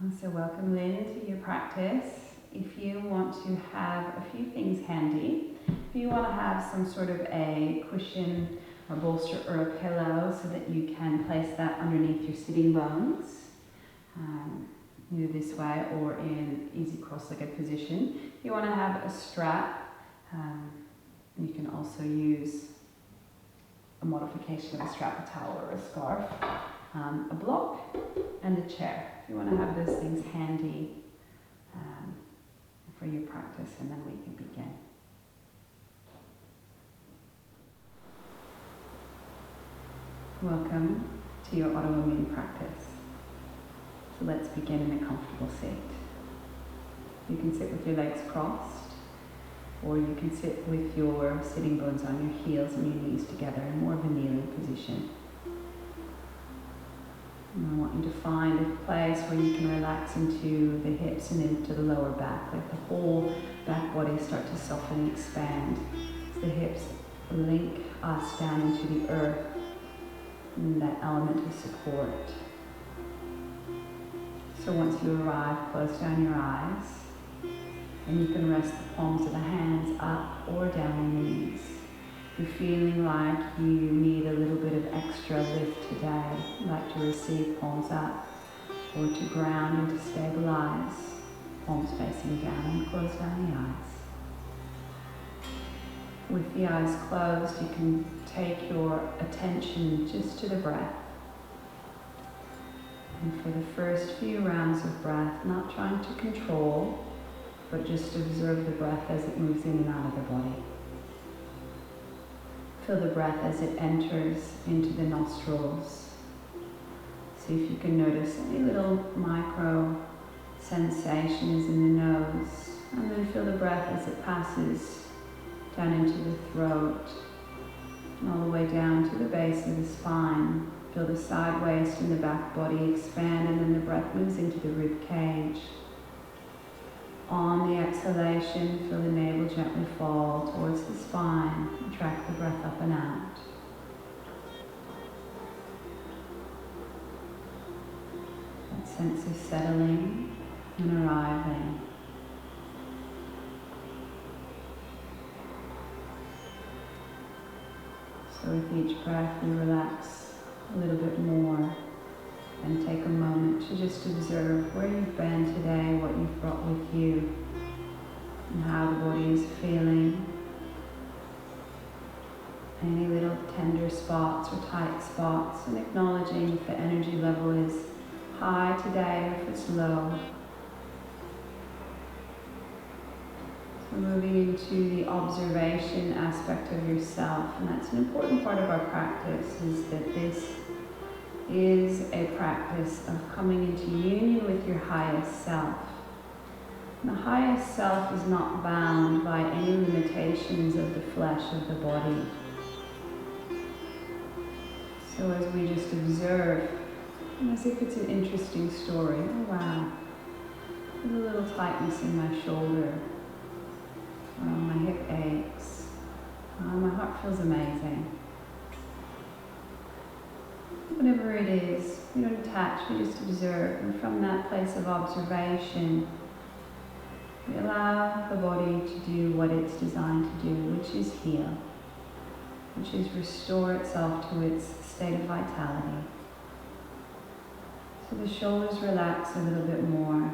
So welcome, Lynn, to your practice. If you want to have a few things handy, if you want to have some sort of a cushion or bolster or a pillow so that you can place that underneath your sitting bones, either this way or in easy cross-legged position. You want to have a strap. You can also use a modification of a strap, a towel or a scarf, a block, and a chair. If you want to have those things handy for your practice, and then we can begin. Welcome to your autoimmune practice. So let's begin in a comfortable seat. You can sit with your legs crossed, or you can sit with your sitting bones on your heels and your knees together in more of a kneeling position. And I want you to find a place where you can relax into the hips and into the lower back. Let the whole back body start to soften and expand. As the hips link us down into the earth and that element of support. So once you arrive, close down your eyes, and you can rest the palms of the hands up or down your knees. If you're feeling like you need a little bit of extra lift today, like to receive palms up, or to ground and to stabilize, palms facing down, and close down the eyes. With the eyes closed, you can take your attention just to the breath. And for the first few rounds of breath, not trying to control, but just observe the breath as it moves in and out of the body. Feel the breath as it enters into the nostrils. See if you can notice any little micro sensations in the nose, and then feel the breath as it passes down into the throat and all the way down to the base of the spine. Feel the side waist and the back body expand, and then the breath moves into the rib cage. On the exhalation, feel the navel gently fall towards the spine and track the breath up and out. That sense of settling and arriving. So with each breath, we relax a little bit more. And take a moment to just observe where you've been today, what you've brought with you, and how the body is feeling. Any little tender spots or tight spots, and acknowledging if the energy level is high today or if it's low. So moving into the observation aspect of yourself, and that's an important part of our practice, is that this is a practice of coming into union with your highest self. And the highest self is not bound by any limitations of the flesh of the body. So as we just observe, as if it's an interesting story, oh wow, there's a little tightness in my shoulder, oh, my hip aches, oh, my heart feels amazing. Whatever it is, we don't attach, we just observe. And from that place of observation, we allow the body to do what it's designed to do, which is heal, which is restore itself to its state of vitality. So the shoulders relax a little bit more.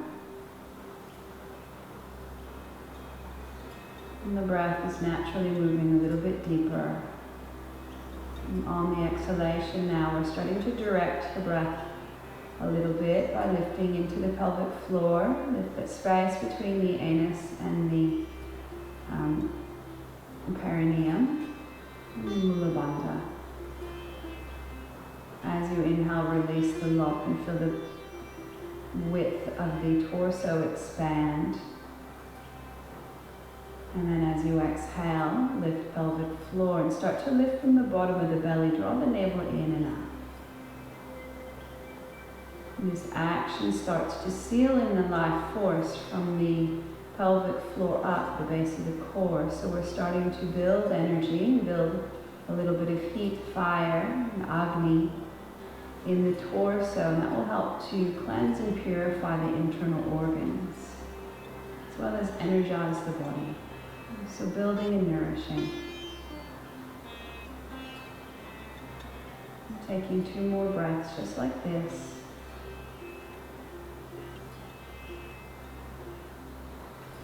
And the breath is naturally moving a little bit deeper. And on the exhalation now, we're starting to direct the breath a little bit by lifting into the pelvic floor. Lift that space between the anus and the perineum, and Mula Bandha. As you inhale, release the lock and feel the width of the torso expand. And then as you exhale, lift pelvic floor and start to lift from the bottom of the belly. Draw the navel in and up. And this action starts to seal in the life force from the pelvic floor up, the base of the core. So we're starting to build energy, build a little bit of heat, fire, and Agni in the torso, and that will help to cleanse and purify the internal organs, as well as energize the body. So building and nourishing. Taking 2 more breaths just like this.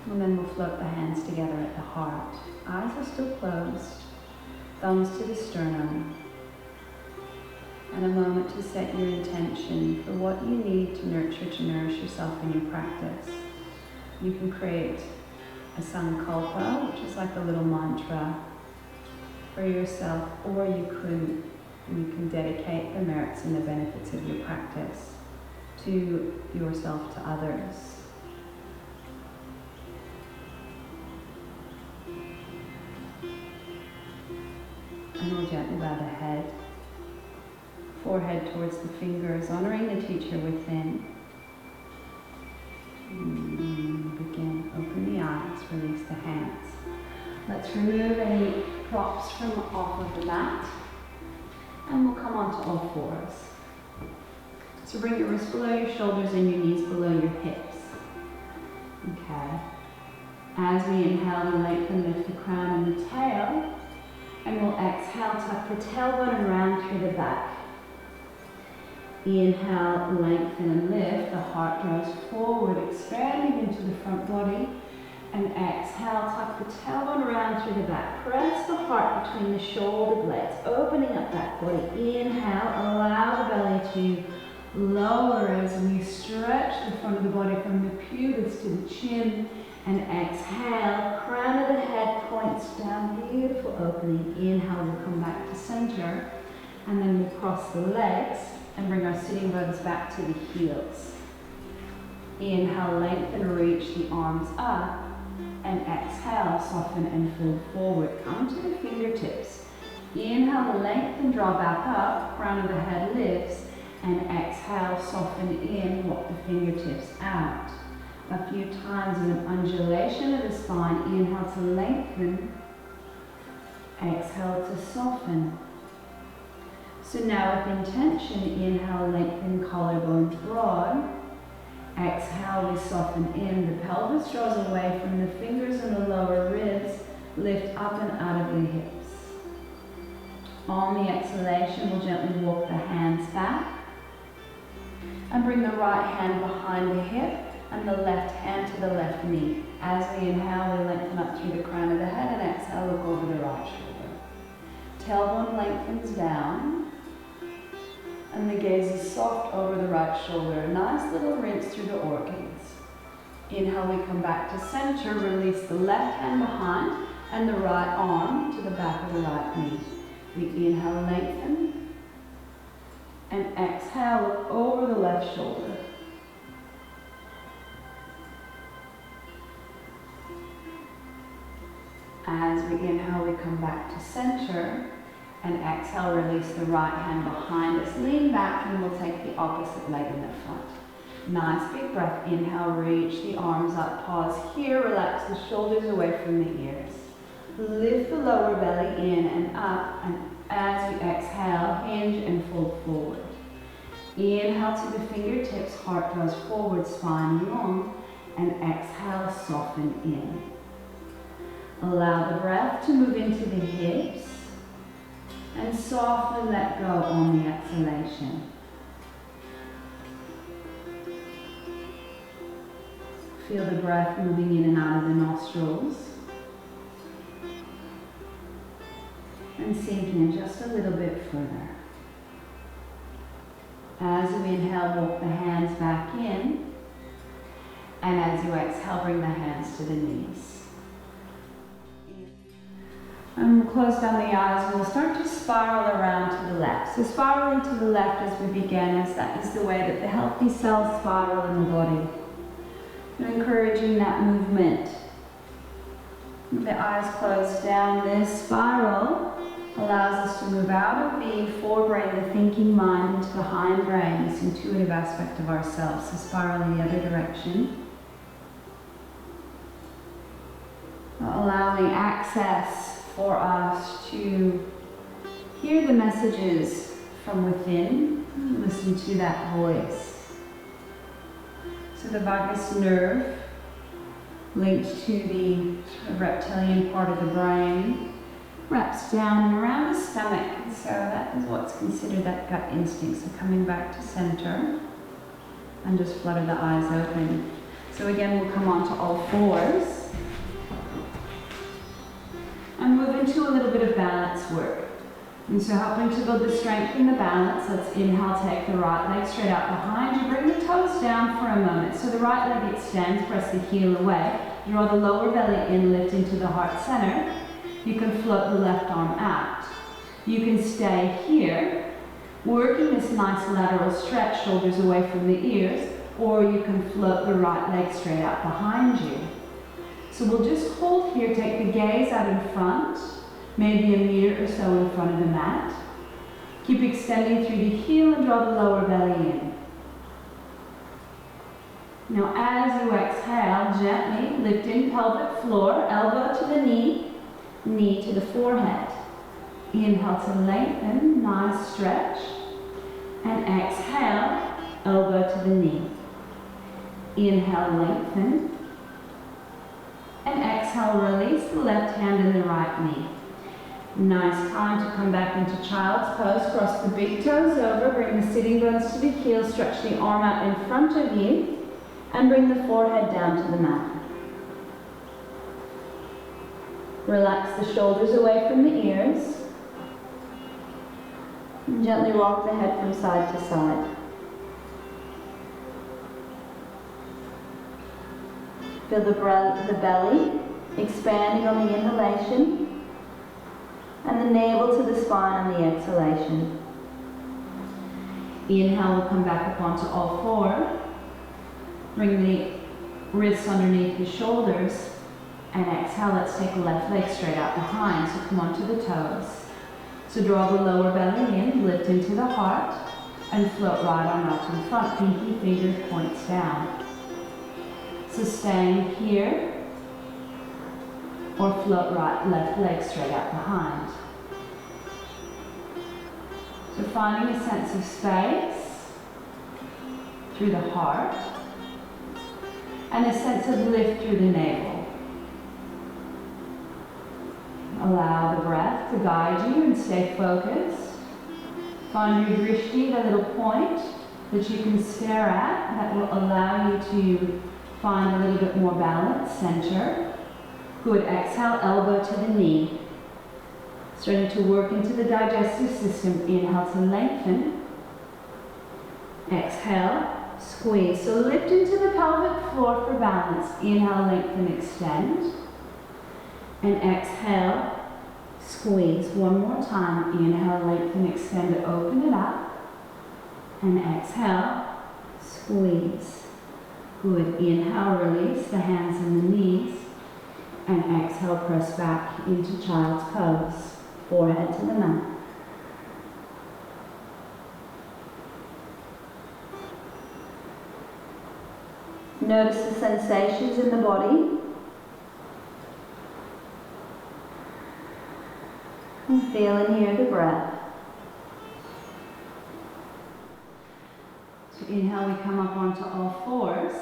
And then we'll float the hands together at the heart. Eyes are still closed, thumbs to the sternum. And a moment to set your intention for what you need to nurture, to nourish yourself in your practice. You can create a sankalpa, which is like a little mantra for yourself, or you can dedicate the merits and the benefits of your practice to yourself, to others. And we'll gently bow the head, forehead towards the fingers, honoring the teacher within. Begin, open the eyes, release the hands. Let's remove any props from off of the mat, and we'll come onto all fours. So bring your wrists below your shoulders and your knees below your hips. Okay. As we inhale, we lengthen, lift the crown and the tail. And we'll exhale, tuck the tailbone and round through the back. Inhale, lengthen and lift. The heart draws forward, expanding into the front body. And exhale, tuck the tailbone around through the back. Press the heart between the shoulder blades, opening up that body. Inhale, allow the belly to lower as we stretch the front of the body from the pubis to the chin. And exhale, crown of the head points down, beautiful opening. Inhale, we'll come back to center. And then we'll cross the legs and bring our sitting bones back to the heels. Inhale, lengthen, reach the arms up. And exhale, soften and fold forward. Come to the fingertips. Inhale, lengthen, draw back up. Crown of the head lifts. And exhale, soften in, walk the fingertips out. A few times with an undulation of the spine. Inhale to lengthen. Exhale to soften. So now with intention, inhale, lengthen, collarbones broad. Exhale, we soften in. The pelvis draws away from the fingers and the lower ribs. Lift up and out of the hips. On the exhalation, we'll gently walk the hands back. And bring the right hand behind the hip and the left hand to the left knee. As we inhale, we lengthen up through the crown of the head, and exhale, look over the right shoulder. Tailbone lengthens down, and the gaze is soft over the right shoulder. A nice little rinse through the organs. Inhale, we come back to center, release the left hand behind, and the right arm to the back of the right knee. We inhale, lengthen, and exhale, look over the left shoulder. As we inhale, we come back to center, and exhale, release the right hand behind us. Lean back, and we'll take the opposite leg in the front. Nice big breath. Inhale, reach the arms up. Pause here, relax the shoulders away from the ears. Lift the lower belly in and up, and as we exhale, hinge and fold forward. Inhale to the fingertips, heart draws forward, spine long, and exhale, soften in. Allow the breath to move into the hips, and softly let go on the exhalation. Feel the breath moving in and out of the nostrils. And sink in just a little bit further. As we inhale, walk the hands back in. And as you exhale, bring the hands to the knees. And we'll close down the eyes, and we'll start to spiral around to the left. So spiraling to the left as we begin, as that is the way that the healthy cells spiral in the body. And encouraging that movement. With the eyes closed down, this spiral allows us to move out of the forebrain, the thinking mind, into the hindbrain, this intuitive aspect of ourselves. So spiral in the other direction. Allowing access for us to hear the messages from within. Listen to that voice. So the vagus nerve, linked to the sort of reptilian part of the brain, wraps down and around the stomach. So that is what's considered that gut instinct. So coming back to center, and just flutter the eyes open. So again, we'll come onto all fours and move into a little bit of balance work. And so helping to build the strength and the balance, let's inhale, take the right leg straight out behind you, bring the toes down for a moment. So the right leg extends, press the heel away, draw the lower belly in, lift into the heart center. You can float the left arm out. You can stay here, working this nice lateral stretch, shoulders away from the ears, or you can float the right leg straight out behind you. So we'll just hold here, take the gaze out in front, maybe a meter or so in front of the mat. Keep extending through the heel and draw the lower belly in. Now as you exhale, gently lift in pelvic floor, elbow to the knee, knee to the forehead. Inhale to lengthen, nice stretch. And exhale, elbow to the knee. Inhale, lengthen. And exhale, release the left hand and the right knee. Nice time to come back into child's pose. Cross the big toes over, bring the sitting bones to the heels, stretch the arm out in front of you, and bring the forehead down to the mat. Relax the shoulders away from the ears. And gently rock the head from side to side. Feel the belly expanding on the inhalation, and the navel to the spine on the exhalation. Inhale, we'll come back up onto all four. Bring the wrists underneath the shoulders. And exhale, let's take the left leg straight out behind. So come onto the toes. So draw the lower belly in, lift into the heart, and float right arm out in front. Pinky finger points down. So staying here, or float right, left leg straight out behind. So finding a sense of space through the heart and a sense of lift through the navel. Allow the breath to guide you and stay focused. Find your drishti, the little point that you can stare at that will allow you to find a little bit more balance, center. Good, exhale, elbow to the knee. Starting to work into the digestive system. Inhale to lengthen. Exhale, squeeze. So lift into the pelvic floor for balance. Inhale, lengthen, extend. And exhale, squeeze. One more time. Inhale, lengthen, extend, open it up. And exhale, squeeze. Good. Inhale, release the hands and the knees. And exhale, press back into child's pose. Forehead to the mat. Notice the sensations in the body. And feel and hear the breath. So inhale, we come up onto all fours.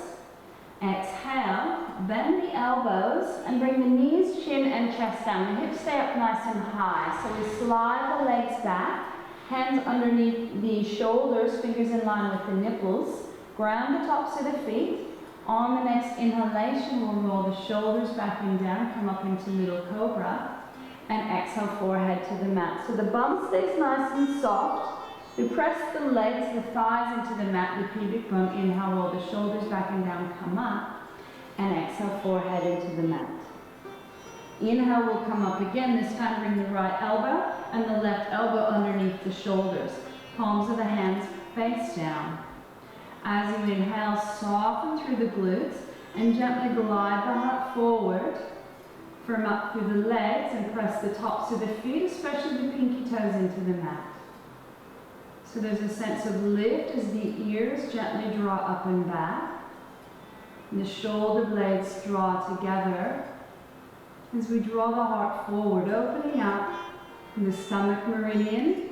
Exhale, bend the elbows and bring the knees, chin and chest down. The hips stay up nice and high. So we slide the legs back, hands underneath the shoulders, fingers in line with the nipples. Ground the tops of the feet. On the next inhalation, we'll roll the shoulders back and down, come up into little cobra, and exhale, forehead to the mat. So the bum stays nice and soft. We press the legs, the thighs into the mat, the pubic bone. Inhale, roll the shoulders back and down, come up. And exhale, forehead into the mat. Inhale, we'll come up again. This time bring the right elbow and the left elbow underneath the shoulders. Palms of the hands face down. As you inhale, soften through the glutes and gently glide the heart forward. Firm up through the legs and press the tops of the feet, especially the pinky toes, into the mat. So there's a sense of lift as the ears gently draw up and back. And the shoulder blades draw together as we draw the heart forward, opening up from the stomach meridian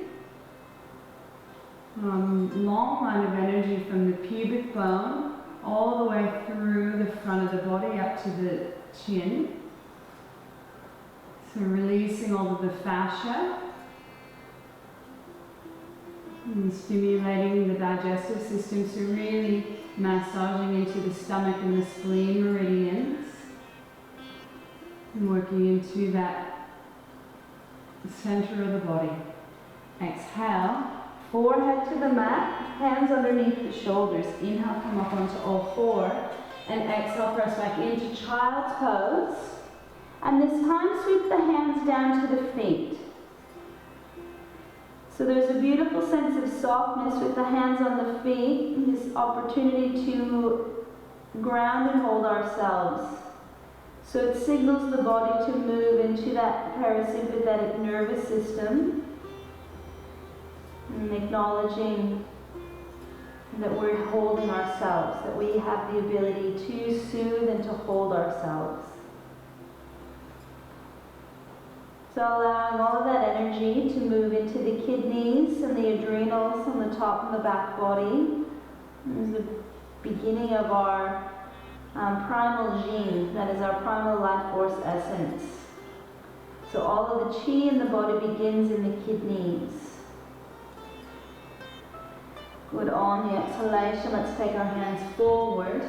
long line of energy from the pubic bone all the way through the front of the body up to the chin. So releasing all of the fascia and stimulating the digestive system, so really massaging into the stomach and the spleen meridians and working into that center of the body. Exhale, forehead to the mat, hands underneath the shoulders. Inhale, come up onto all four, and exhale, press back into child's pose. And this time, sweep the hands down to the feet. So there's a beautiful sense of softness with the hands on the feet, and this opportunity to ground and hold ourselves. So it signals the body to move into that parasympathetic nervous system, and acknowledging that we're holding ourselves, that we have the ability to soothe and to hold ourselves. So allowing all of that energy to move into the kidneys and the adrenals on the top and the back body. This is the beginning of our primal gene, that is our primal life force essence. So all of the chi in the body begins in the kidneys. Good. On the exhalation, let's take our hands forward.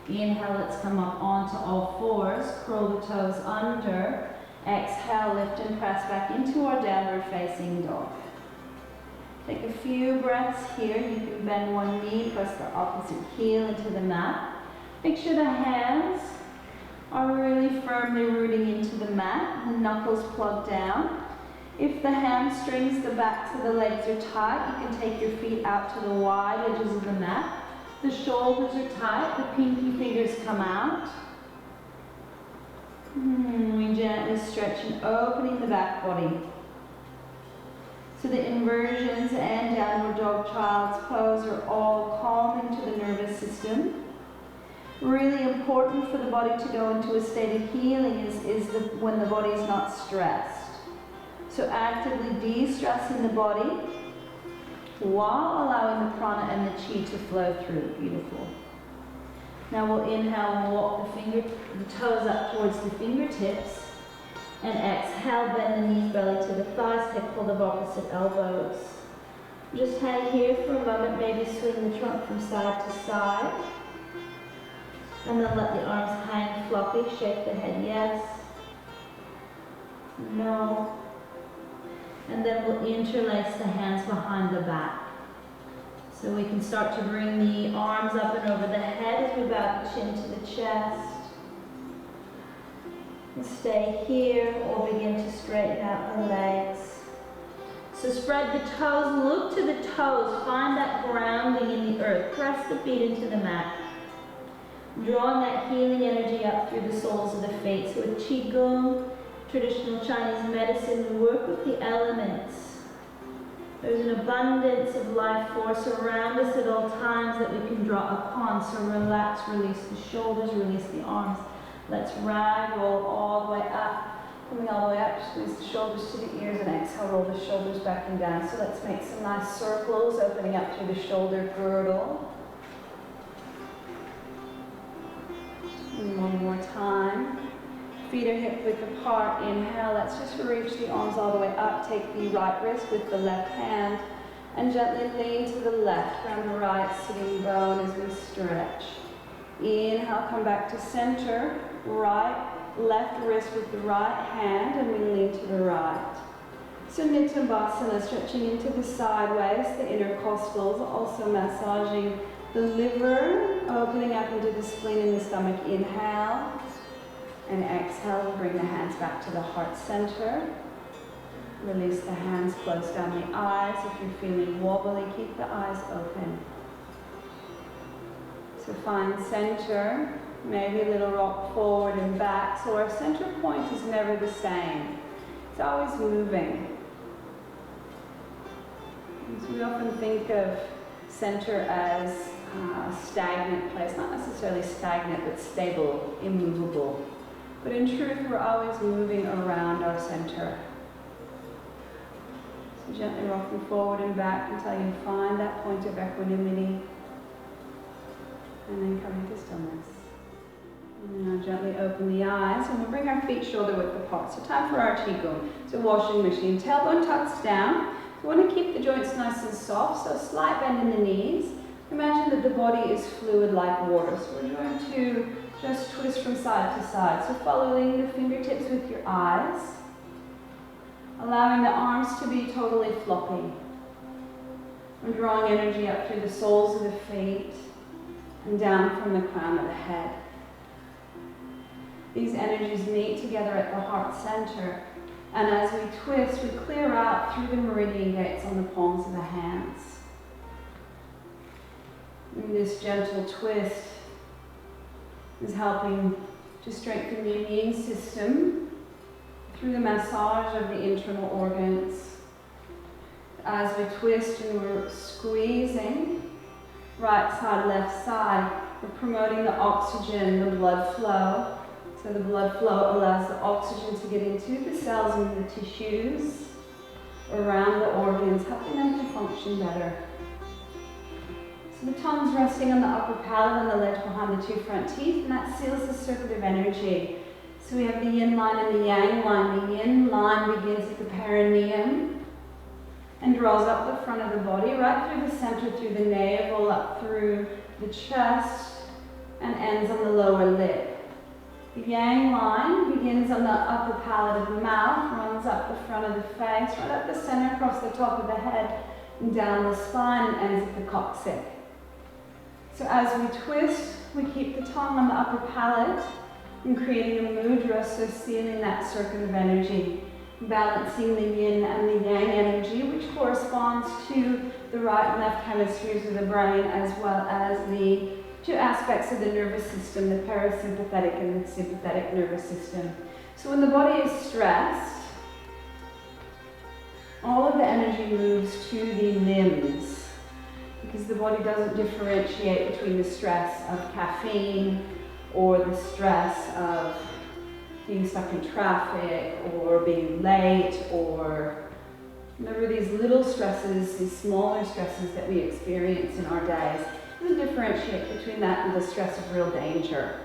Inhale, let's come up onto all fours, curl the toes under. Exhale, lift and press back into our downward facing dog. Take a few breaths here. You can bend one knee, press the opposite heel into the mat. Make sure the hands are really firmly rooting into the mat, the knuckles plugged down. If the hamstrings, the backs of the legs are tight, you can take your feet out to the wide edges of the mat. The shoulders are tight, the pinky fingers come out. We gently stretch and opening the back body. So the inversions and downward dog child's pose are all calming to the nervous system. Really important for the body to go into a state of healing is when the body is not stressed. So actively de-stressing the body while allowing the prana and the chi to flow through. Beautiful. Now we'll inhale and walk the toes up towards the fingertips. And exhale, bend the knees, belly to the thighs, take hold of opposite elbows. Just hang here for a moment, maybe swing the trunk from side to side. And then let the arms hang floppy, shake the head yes, no. And then we'll interlace the hands behind the back. So we can start to bring the arms up and over the head as we bow the chin to the chest. And stay here or begin to straighten out the legs. So spread the toes, look to the toes, find that grounding in the earth. Press the feet into the mat. Drawing that healing energy up through the soles of the feet. So with Qigong, traditional Chinese medicine, we work with the elements. There's an abundance of life force around us at all times that we can draw upon. So relax, release the shoulders, release the arms. Let's rag roll all the way up. Coming all the way up, squeeze the shoulders to the ears and exhale, roll the shoulders back and down. So let's make some nice circles, opening up through the shoulder girdle. And one more time. Feet are hip width apart. Inhale, let's just reach the arms all the way up. Take the right wrist with the left hand and gently lean to the left. Ground the right sitting bone as we stretch. Inhale, come back to center. Right, left wrist with the right hand and we lean to the right. So Nitambasana, stretching into the sideways, the intercostals, also massaging the liver, opening up into the spleen and the stomach. Inhale. And exhale, bring the hands back to the heart center. Release the hands, close down the eyes. If you're feeling wobbly, keep the eyes open. So find center, maybe a little rock forward and back. So our center point is never the same. It's always moving. So we often think of center as a stagnant place, not necessarily stagnant, but stable, immovable. But in truth, we're always moving around our center. So gently rocking forward and back until you find that point of equanimity. And then coming to stillness. And now gently open the eyes and we'll bring our feet shoulder width apart. So time for our Qigong. It's a washing machine. Tailbone tucks down. We want to keep the joints nice and soft, so slight bend in the knees. Imagine that the body is fluid like water. So we're going to just twist from side to side. So following the fingertips with your eyes. Allowing the arms to be totally floppy. We're drawing energy up through the soles of the feet and down from the crown of the head. These energies meet together at the heart center, and as we twist, we clear out through the meridian gates on the palms of the hands. And this gentle twist is helping to strengthen the immune system through the massage of the internal organs. As we twist and we're squeezing, right side, left side, we're promoting the oxygen, the blood flow. So the blood flow allows the oxygen to get into the cells and the tissues around the organs, helping them to function better. So the tongue's resting on the upper palate and the ledge behind the two front teeth, and that seals the circuit of energy. So we have the yin line and the yang line. The yin line begins at the perineum and draws up the front of the body, right through the center, through the navel, up through the chest, and ends on the lower lip. The yang line begins on the upper palate of the mouth, runs up the front of the face, right up the center, across the top of the head, and down the spine, and ends at the coccyx. So as we twist, we keep the tongue on the upper palate, and creating a mudra, so sealing that circuit of energy, balancing the yin and the yang energy, which corresponds to the right and left hemispheres of the brain, as well as the two aspects of the nervous system, the parasympathetic and the sympathetic nervous system. So when the body is stressed, all of the energy moves to the limbs, because the body doesn't differentiate between the stress of caffeine or the stress of being stuck in traffic or being late, or remember these little stresses, these smaller stresses that we experience in our days. We differentiate between that and the stress of real danger.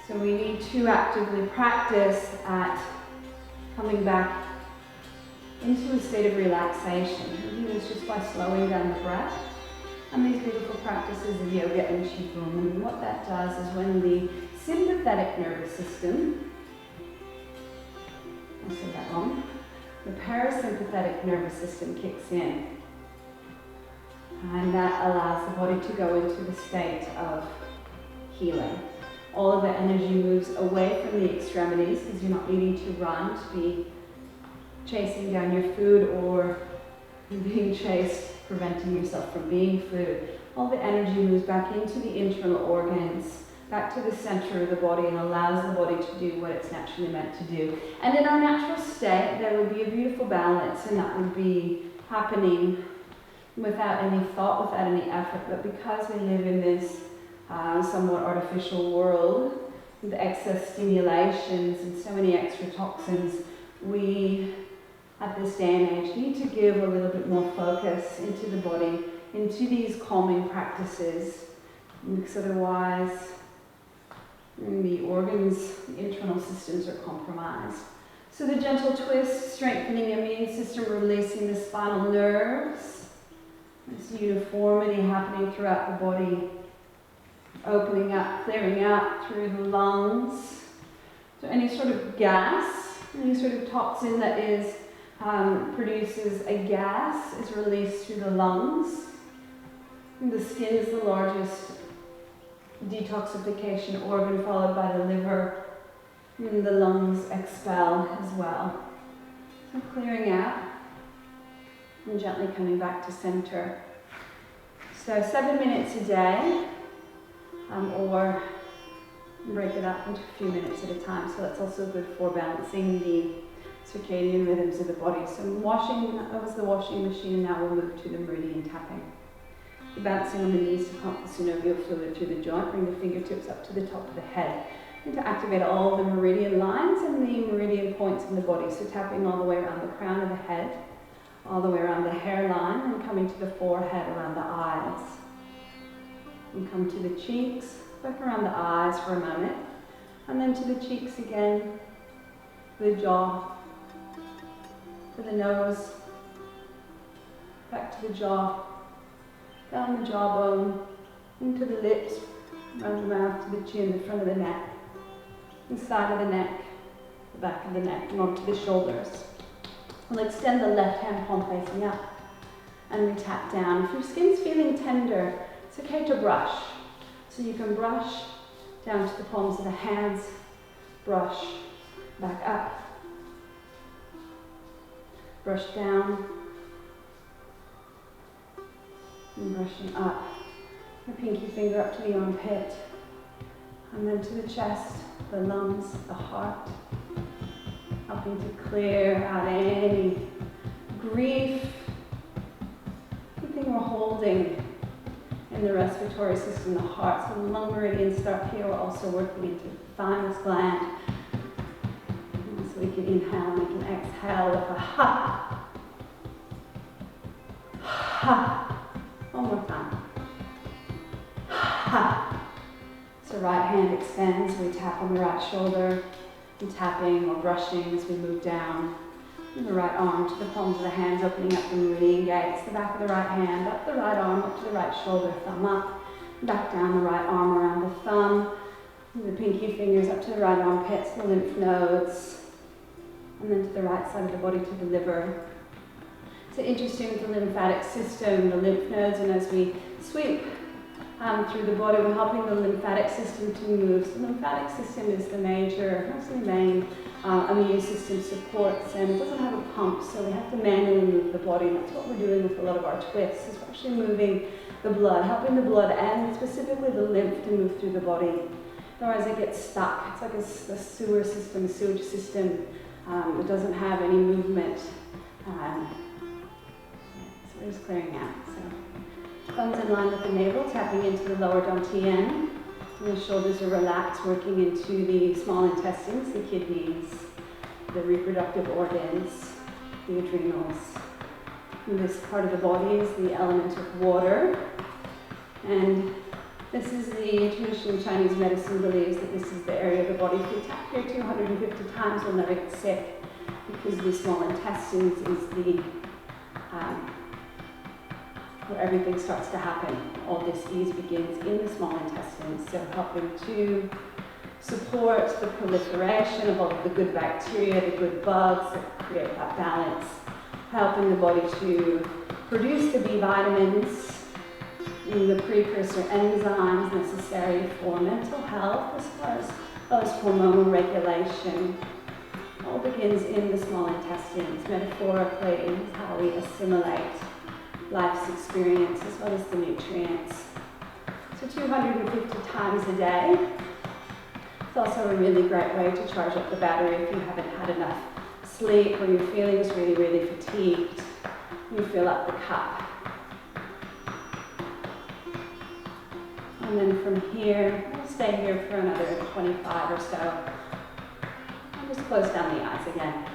So we need to actively practice at coming back into a state of relaxation. We do this just by slowing down the breath and these beautiful practices of yoga and qigong. And what that does is when the sympathetic nervous system, I said that wrong, the parasympathetic nervous system kicks in. And that allows the body to go into the state of healing. All of the energy moves away from the extremities, because you're not needing to run to be chasing down your food or being chased, preventing yourself from being food. All the energy moves back into the internal organs, back to the center of the body, and allows the body to do what it's naturally meant to do. And in our natural state, there would be a beautiful balance, and that would be happening without any thought, without any effort. But because we live in this somewhat artificial world with excess stimulations and so many extra toxins, we, at this day and age, need to give a little bit more focus into the body, into these calming practices, because otherwise the organs, the internal systems are compromised. So the gentle twist, strengthening the immune system, releasing the spinal nerves, this uniformity happening throughout the body, opening up, clearing out through the lungs. So any sort of gas, any sort of toxin that is produces a gas is released through the lungs. And the skin is the largest detoxification organ, followed by the liver, and the lungs expel as well. So clearing out and gently coming back to center. So 7 minutes a day, or break it up into a few minutes at a time. So that's also good for balancing the circadian rhythms of the body. So washing, that was the washing machine, now we'll move to the meridian tapping. So bouncing on the knees to pump the synovial fluid through the joint, bring the fingertips up to the top of the head. and to activate all the meridian lines and the meridian points in the body. So tapping all the way around the crown of the head, all the way around the hairline, and coming to the forehead, around the eyes. And come to the cheeks, back around the eyes for a moment, and then to the cheeks again, the jaw, to the nose, back to the jaw, down the jawbone, into the lips, around the mouth, to the chin, the front of the neck, the side of the neck, the back of the neck, and onto the shoulders. We'll extend the left hand palm facing up, and we tap down. If your skin's feeling tender, it's okay to brush. So you can brush down to the palms of the hands, brush back up, brush down, and brushing up. The pinky finger up to the armpit, and then to the chest, the lungs, the heart, helping to clear out any grief, anything we're holding in the respiratory system, the heart. So the lung meridians start here. We're also working into the thymus gland. And so we can inhale and we can exhale with a ha. Ha. One more time. Ha. So right hand extends. We tap on the right shoulder. And tapping or brushing as we move down. And the right arm to the palms of the hands, opening up the meridian gates. The back of the right hand, up the right arm, up to the right shoulder, thumb up. Back down the right arm around the thumb. And the pinky fingers up to the right armpits, the lymph nodes. And then to the right side of the body to the liver. So interesting with the lymphatic system, the lymph nodes, and as we sweep through the body, we're helping the lymphatic system to move. So the lymphatic system is the major, that's the main immune system supports, and it doesn't have a pump, so we have to manually move the body. And that's what we're doing with a lot of our twists, is we're actually moving the blood, helping the blood and specifically the lymph to move through the body. Otherwise it gets stuck. It's like a sewer system, a sewage system. It doesn't have any movement. So we're just clearing out. So thumbs in line with the navel, tapping into the lower dantian. And the shoulders are relaxed, working into the small intestines, the kidneys, the reproductive organs, the adrenals. And this part of the body is the element of water. And this is the traditional Chinese medicine believes that this is the area of the body. If you tap here 250 times, you'll never get sick, because the small intestines is the where everything starts to happen. All disease begins in the small intestines, so helping to support the proliferation of all of the good bacteria, the good bugs that create that balance, helping the body to produce the B vitamins, the precursor enzymes necessary for mental health, as well as hormonal regulation. All begins in the small intestines. Metaphorically, is how we assimilate life's experience as well as the nutrients. So 250 times a day. It's also a really great way to charge up the battery if you haven't had enough sleep, or you're feeling just really, really fatigued. You fill up the cup. And then from here, we'll stay here for another 25 or so. And just close down the eyes again.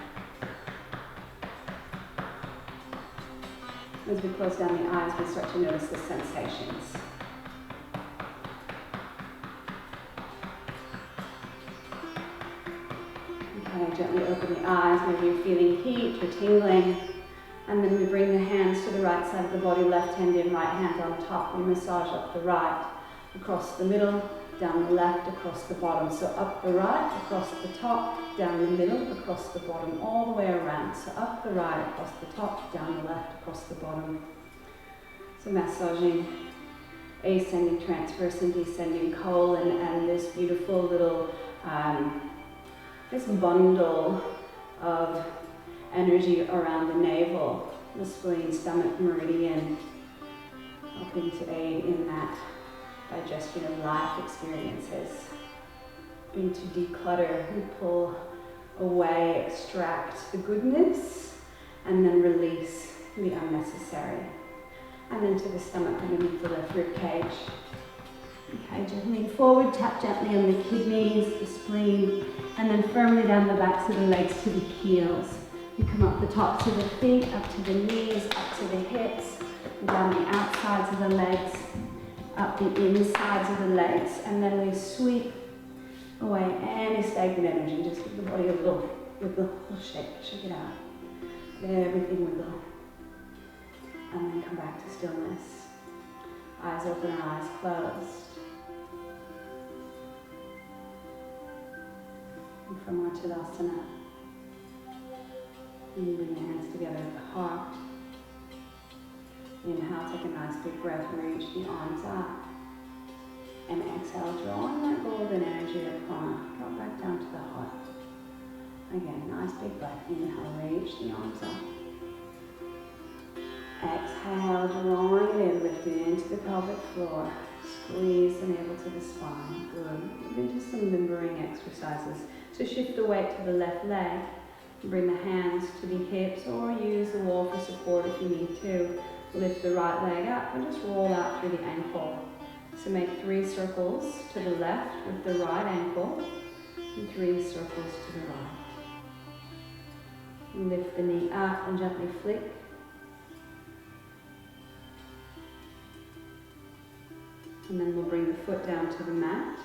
As we close down the eyes, we start to notice the sensations. Okay, gently open the eyes. Maybe you're feeling heat or tingling. And then we bring the hands to the right side of the body, left hand in, right hand on top. We massage up the right, across the middle, down the left, across the bottom. So up the right, across the top, down the middle, across the bottom, all the way around. So up the right, across the top, down the left, across the bottom. So massaging ascending, transverse, and descending colon, and this beautiful little, this bundle of energy around the navel, the spleen, stomach, meridian, helping to aid in that digestion of life experiences. Being to declutter and pull away, extract the goodness, and then release the unnecessary. And then to the stomach underneath the left rib cage. Okay, gently lean forward, tap gently on the kidneys, the spleen, and then firmly down the backs of the legs to the heels. You come up the tops of the feet, up to the knees, up to the hips, and down the outsides of the legs, up the insides of the legs, and then we sweep away any stagnant energy. Just give the body a little wiggle, shake it out. Let everything wiggle. And then come back to stillness. Eyes open or eyes closed. And from Tadasana, you bring your hands together at the heart. Inhale, take a nice big breath, reach the arms up. And exhale, drawing that golden energy of prana, drop back down to the heart. Again, nice big breath. Inhale, reach the arms up. Exhale, drawing it in, lift it into the pelvic floor. Squeeze the navel to the spine. Good. Move into some limbering exercises. So shift the weight to the left leg. Bring the hands to the hips or use the wall for support if you need to. Lift the right leg up and just roll out through the ankle. So make 3 circles to the left with the right ankle and 3 circles to the right. And lift the knee up and gently flick. And then we'll bring the foot down to the mat.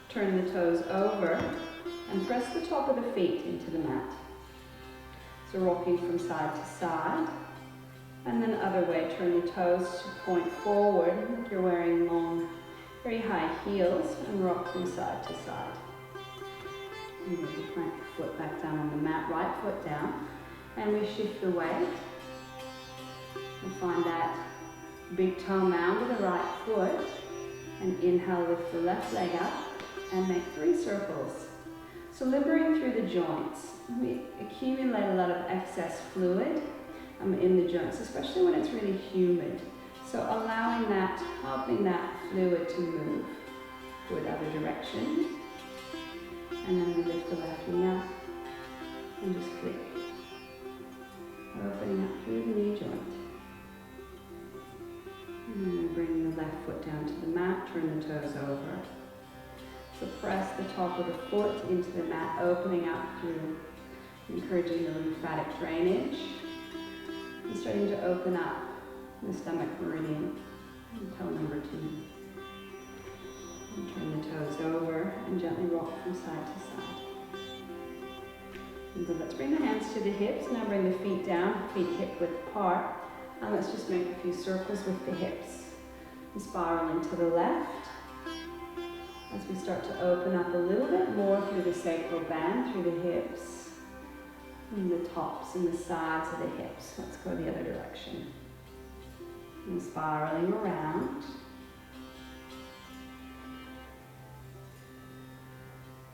Turn the toes over and press the top of the feet into the mat. So rocking from side to side. And then other way, turn the toes to point forward like you're wearing long, very high heels, and rock from side to side. And then plant your foot back down on the mat, right foot down. And we shift the weight. And find that big toe mound with the right foot. And inhale, lift the left leg up and make 3 circles. So liberating through the joints. We accumulate a lot of excess fluid in the joints, especially when it's really humid. So allowing that, helping that fluid to move toward other directions. And then we lift the left knee up and just flick. Opening up through the knee joint. And then bring the left foot down to the mat, turn the toes over. So press the top of the foot into the mat, opening up through, encouraging the lymphatic drainage. And starting to open up the stomach meridian, toe number 2. And turn the toes over and gently rock from side to side. And then let's bring the hands to the hips. Now bring the feet down, feet hip width apart. And let's just make a few circles with the hips. And spiraling to the left. As we start to open up a little bit more through the sacral band, through the hips, and the tops and the sides of the hips. Let's go the other direction. And spiraling around.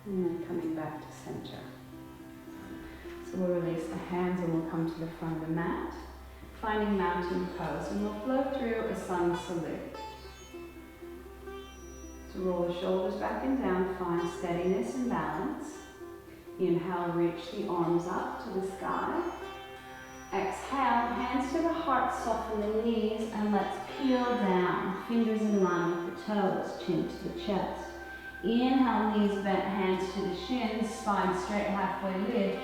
And then coming back to center. So we'll release the hands and we'll come to the front of the mat. Finding mountain pose, and we'll flow through a sun salute. So roll the shoulders back and down, find steadiness and balance. Inhale, reach the arms up to the sky. Exhale, hands to the heart, soften the knees, and let's peel down. Fingers in line with the toes, chin to the chest. Inhale, knees bent, hands to the shins, spine straight, halfway lift.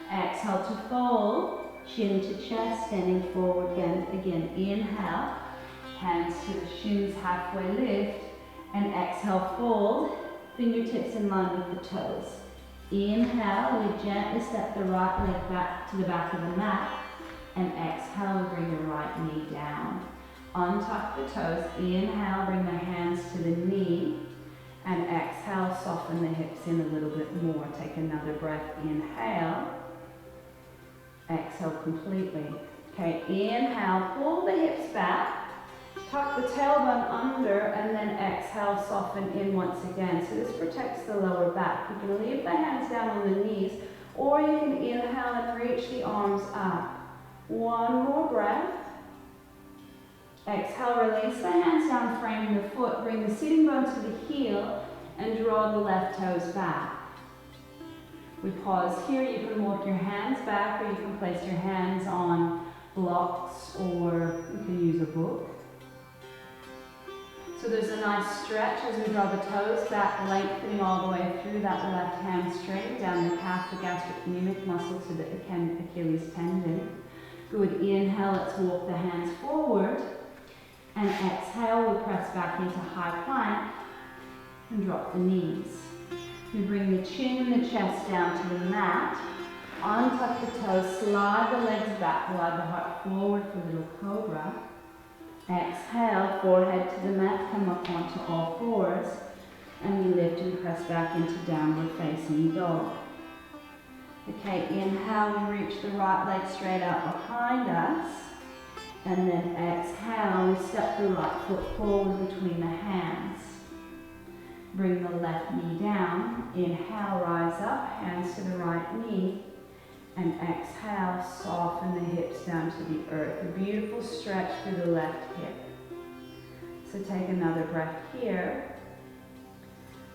Exhale to fold. Chin to chest, standing forward, bend again. Inhale, hands to the shins, halfway lift, and exhale, fold, fingertips in line with the toes. Inhale, we gently step the right leg back to the back of the mat, and exhale, we bring the right knee down. Untuck the toes, inhale, bring the hands to the knee, and exhale, soften the hips in a little bit more. Take another breath, inhale. Exhale completely. Okay, inhale, pull the hips back, tuck the tailbone under, and then exhale, soften in once again. So this protects the lower back. You can leave the hands down on the knees, or you can inhale and reach the arms up. One more breath. Exhale, release the hands down, frame the foot, bring the sitting bone to the heel, and draw the left toes back. We pause here. You can walk your hands back, or you can place your hands on blocks, or you can use a book. So there's a nice stretch as we draw the toes back, lengthening all the way through that left hamstring, down the calf, the gastrocnemic muscle to the Achilles tendon. Good, inhale, let's walk the hands forward. And exhale, we press back into high plank and drop the knees. We bring the chin and the chest down to the mat. Untuck the toes, slide the legs back, glide the heart forward for little cobra. Exhale, forehead to the mat, come up onto all fours, and we lift and press back into downward facing dog. Okay, inhale, we reach the right leg straight out behind us, and then exhale, we step the right foot forward between the hands. Bring the left knee down, inhale, rise up, hands to the right knee, and exhale, soften the hips down to the earth. A beautiful stretch through the left hip. So take another breath here.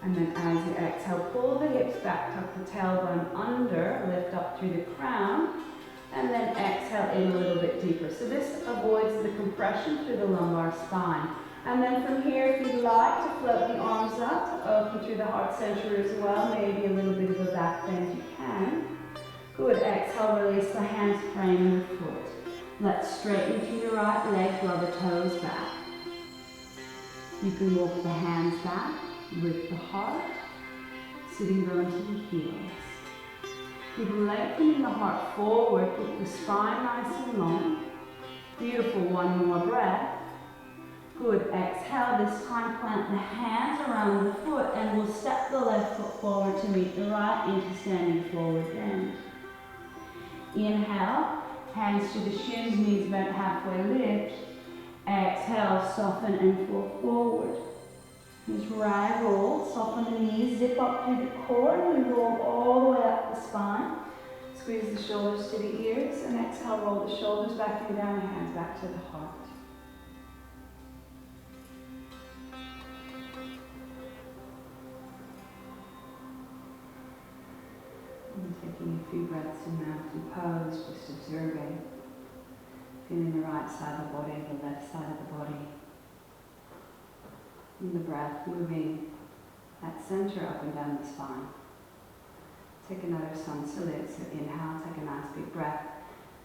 And then as you exhale, pull the hips back, tuck the tailbone under, lift up through the crown, and then exhale in a little bit deeper. So this avoids the compression through the lumbar spine. And then from here, if you'd like to float the arms up, to open through the heart center as well, maybe a little bit of a back bend you can. Good, exhale, release the hands, frame the foot. Let's straighten through the right leg, draw the toes back. You can walk the hands back, lift the heart, sitting bone to the heels. Keep lengthening the heart forward, keep the spine nice and long. Beautiful, one more breath. Good, exhale, this time plant the hands around the foot and we'll step the left foot forward to meet the right into standing forward bend. Inhale, hands to the shins, knees bent halfway lift. Exhale, soften and fall forward. Just rag roll, soften the knees, zip up through the core and roll all the way up the spine. Squeeze the shoulders to the ears and exhale, roll the shoulders back and down, hands back to the heart. And taking a few breaths in mountain pose, just observing, feeling the right side of the body, the left side of the body. And the breath moving that center up and down the spine. Take another sun salute, so inhale, take a nice big breath,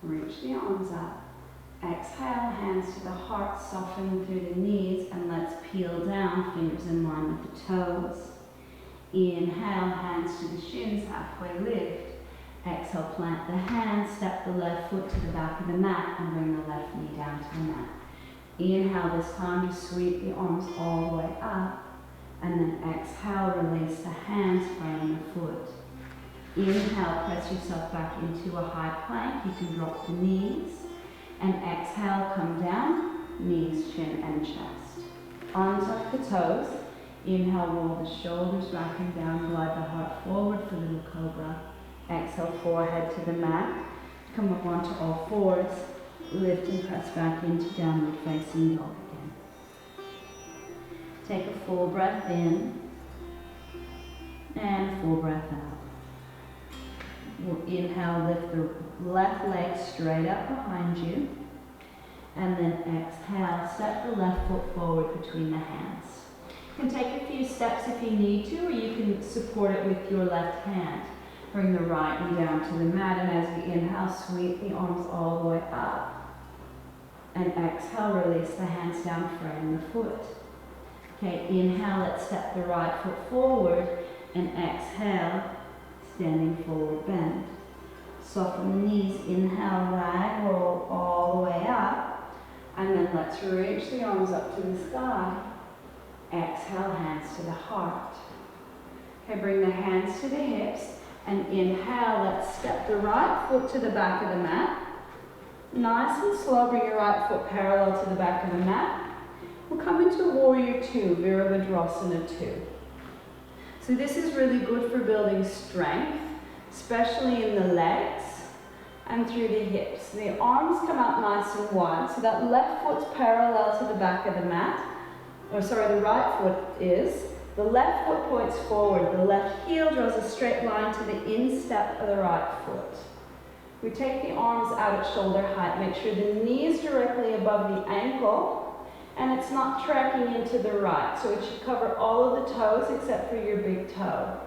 reach the arms up. Exhale, hands to the heart, soften through the knees, and let's peel down, fingers in line with the toes. Inhale, hands to the shins, halfway lift. Exhale, plant the hands, step the left foot to the back of the mat, and bring the left knee down to the mat. Inhale, this time you sweep the arms all the way up, and then exhale, release the hands, frame the foot. Inhale, press yourself back into a high plank. You can drop the knees, and exhale, come down, knees, chin, and chest. Untuck the toes. Inhale, roll the shoulders back and down, glide the heart forward for little cobra. Exhale, forehead to the mat. Come up onto all fours. Lift and press back into downward facing dog again. Take a full breath in and full breath out. We'll inhale, lift the left leg straight up behind you. And then exhale, step the left foot forward between the hands. You can take a few steps if you need to, or you can support it with your left hand. Bring the right knee down to the mat, and as we inhale, sweep the arms all the way up. And exhale, release the hands down, frame the foot. Okay, inhale, let's step the right foot forward, and exhale, standing forward bend. Soften the knees, inhale, rag roll all the way up, and then let's reach the arms up to the sky. Exhale, hands to the heart. Okay, bring the hands to the hips, and inhale, let's step the right foot to the back of the mat. Nice and slow, bring your right foot parallel to the back of the mat. We'll come into Warrior 2, Virabhadrasana 2. So this is really good for building strength, especially in the legs and through the hips. The arms come out nice and wide, so that left foot's parallel to the back of the mat. Or sorry, the right foot is. The left foot points forward. The left heel draws a straight line to the instep of the right foot. We take the arms out at shoulder height. Make sure the knee is directly above the ankle. And it's not tracking into the right, so it should cover all of the toes except for your big toe.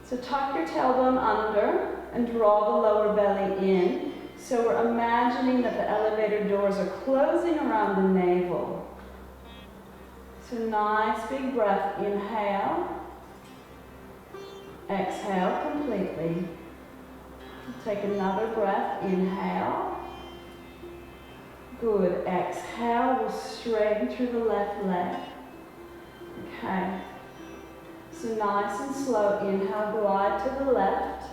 So tuck your tailbone under and draw the lower belly in. So we're imagining that the elevator doors are closing around the navel. So nice big breath, inhale. Exhale completely. Take another breath, inhale. Good, exhale, we'll straighten through the left leg. Okay. So nice and slow, inhale, glide to the left.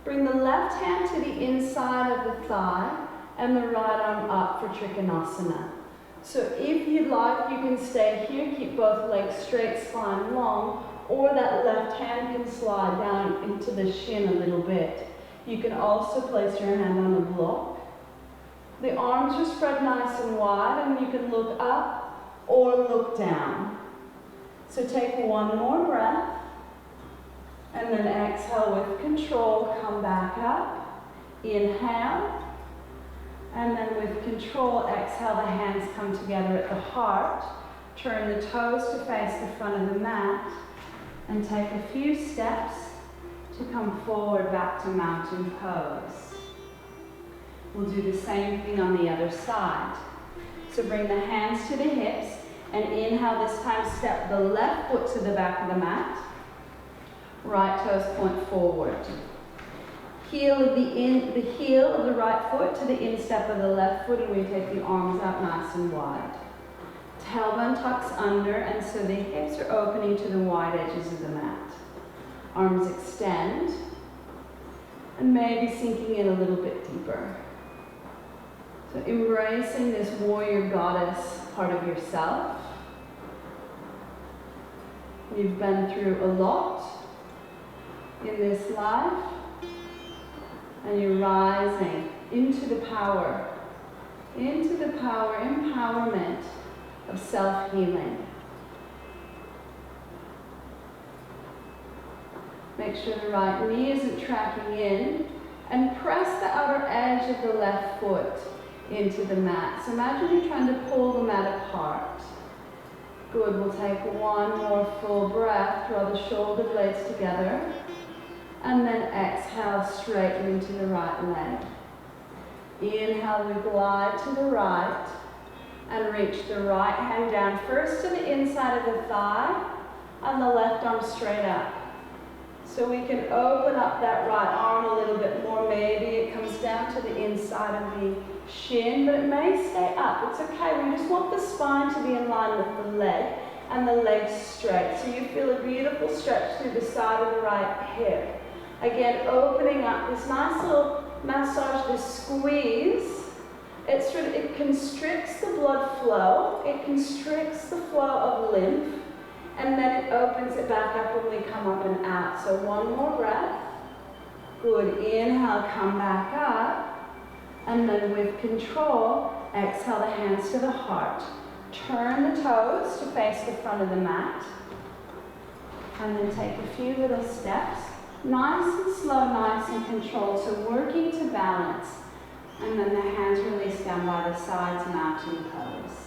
Bring the left hand to the inside of the thigh and the right arm up for Trikonasana. So if you'd like, you can stay here, keep both legs straight, spine long, or that left hand can slide down into the shin a little bit. You can also place your hand on the block. The arms are spread nice and wide, and you can look up or look down. So take one more breath, and then exhale with control, come back up. Inhale. And then with control, exhale, the hands come together at the heart. Turn the toes to face the front of the mat. And take a few steps to come forward back to mountain pose. We'll do the same thing on the other side. So bring the hands to the hips and inhale, this time step the left foot to the back of the mat. Right toes point forward. The heel of the right foot to the instep of the left foot, and we take the arms out nice and wide. Tailbone tucks under, and so the hips are opening to the wide edges of the mat. Arms extend, and maybe sinking in a little bit deeper. So embracing this warrior goddess part of yourself. You've been through a lot in this life, and you're rising into the power, empowerment of self-healing. Make sure the right knee isn't tracking in, and press the outer edge of the left foot into the mat. So imagine you're trying to pull the mat apart. Good, we'll take one more full breath, draw the shoulder blades together, and then exhale, straighten into the right leg. Inhale, we glide to the right, and reach the right hand down first to the inside of the thigh, and the left arm straight up. So we can open up that right arm a little bit more. Maybe it comes down to the inside of the shin, but it may stay up. It's okay. We just want the spine to be in line with the leg and the legs straight. So you feel a beautiful stretch through the side of the right hip. Again, opening up this nice little massage, this squeeze. It constricts the blood flow. It constricts the flow of lymph. And then it opens it back up when we come up and out. So one more breath. Good. Inhale, come back up. And then with control, exhale the hands to the heart. Turn the toes to face the front of the mat. And then take a few little steps. Nice and slow, nice and controlled. So working to balance. And then the hands release down by the sides, mountain pose.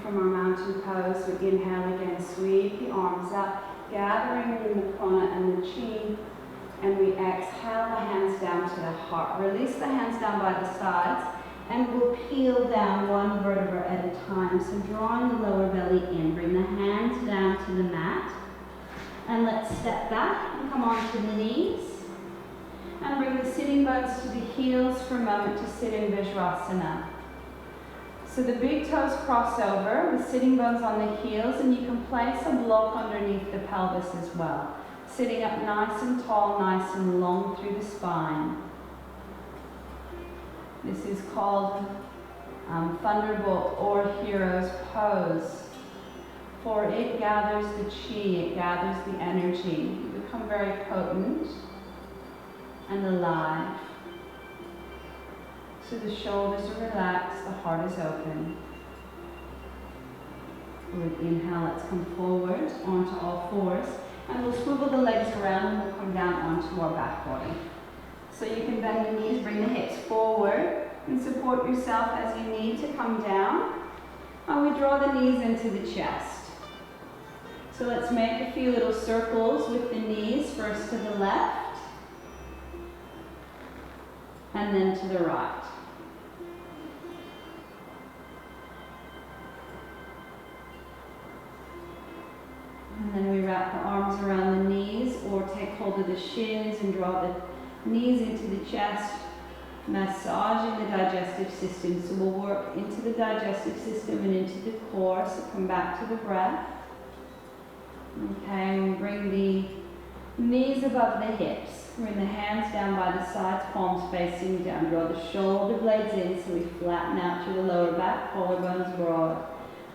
From our mountain pose, we inhale again, sweep the arms up, gathering in the prana and the chi, and we exhale the hands down to the heart. Release the hands down by the sides, and we'll peel down one vertebra at a time. So drawing the lower belly in, bring the hands down to the mat, and let's step back and come onto the knees, and bring the sitting bones to the heels for a moment to sit in Vajrasana. So the big toes cross over, the sitting bones on the heels, and you can place a block underneath the pelvis as well. Sitting up nice and tall, nice and long through the spine. This is called Thunderbolt or Hero's Pose. For it gathers the chi, it gathers the energy. You become very potent and alive. So the shoulders are relaxed, the heart is open. Good, inhale, let's come forward onto all fours. And we'll swivel the legs around and we'll come down onto our back body. So you can bend the knees, bring the hips forward. and support yourself as you need to come down. And we draw the knees into the chest. So let's make a few little circles with the knees, first to the left and then to the right. And then we wrap the arms around the knees or take hold of the shins and draw the knees into the chest, massaging the digestive system. So we'll work into the digestive system and into the core, so come back to the breath. Okay, and bring the knees above the hips. Bring the hands down by the sides, palms facing down. Draw the shoulder blades in so we flatten out through the lower back, collarbones broad.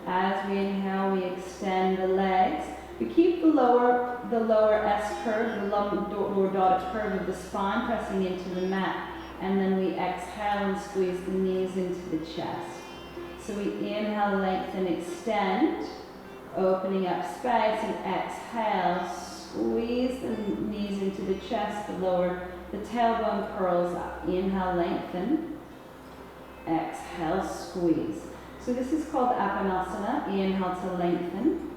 As we inhale, we extend the legs. We keep the lower S curve, the lower dotted curve of the spine pressing into the mat. And then we exhale and squeeze the knees into the chest. So we inhale, lengthen, extend, opening up space, and exhale, squeeze the knees into the chest, the tailbone curls up. Inhale, lengthen, exhale, squeeze. So this is called Apanasana. Inhale to lengthen,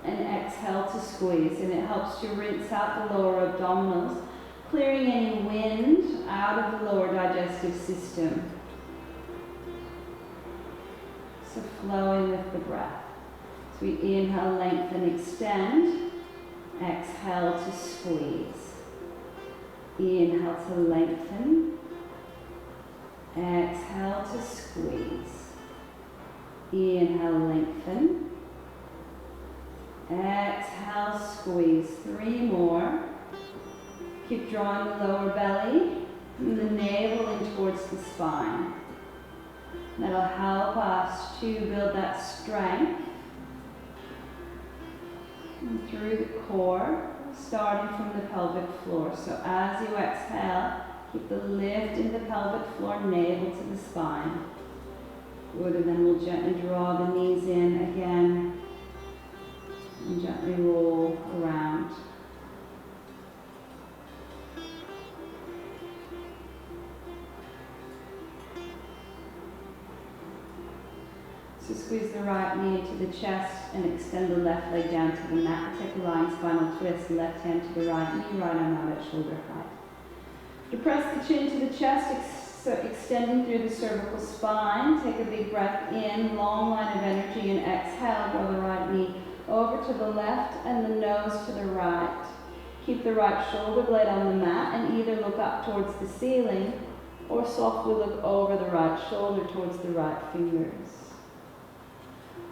and exhale to squeeze. And it helps to rinse out the lower abdominals, clearing any wind out of the lower digestive system. So flowing with the breath. So we inhale, lengthen, extend. Exhale to squeeze. Inhale to lengthen. Exhale to squeeze. Inhale, lengthen. Exhale, squeeze. 3 more. Keep drawing the lower belly and the navel in towards the spine. That'll help us to build that strength and through the core, starting from the pelvic floor. So as you exhale, keep the lift in the pelvic floor, navel to the spine. Good, and then we'll gently draw the knees in again and gently roll around. So squeeze the right knee into the chest and extend the left leg down to the mat. Take a lying spinal twist, left hand to the right knee, right arm out at shoulder height. Depress the chin to the chest, so extending through the cervical spine. Take a big breath in, long line of energy, and exhale, draw the right knee over to the left and the nose to the right. Keep the right shoulder blade on the mat and either look up towards the ceiling or softly look over the right shoulder towards the right fingers.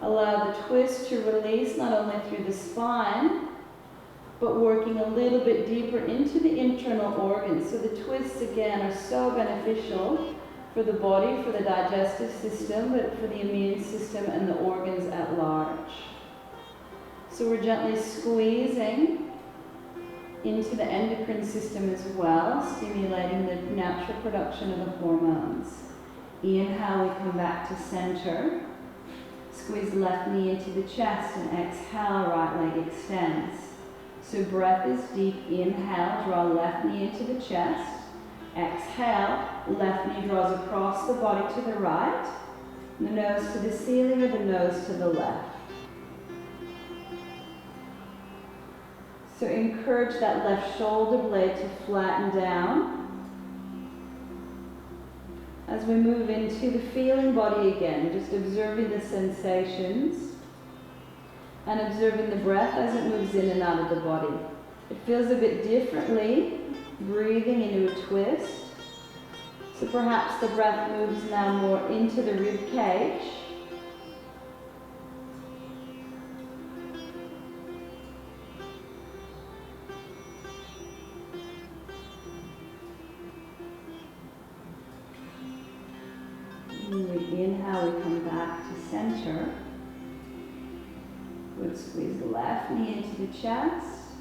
Allow the twist to release not only through the spine, but working a little bit deeper into the internal organs. So the twists again are so beneficial for the body, for the digestive system, but for the immune system and the organs at large. So we're gently squeezing into the endocrine system as well, stimulating the natural production of the hormones. Inhale, we come back to center. Squeeze the left knee into the chest and exhale, right leg extends. So breath is deep. Inhale, draw left knee into the chest. Exhale, left knee draws across the body to the right. The nose to the ceiling or the nose to the left. So encourage that left shoulder blade to flatten down. As we move into the feeling body again, just observing the sensations and observing the breath as it moves in and out of the body. It feels a bit differently, breathing into a twist. So perhaps the breath moves now more into the rib cage. Inhale, we come back to center. Good, squeeze the left knee into the chest.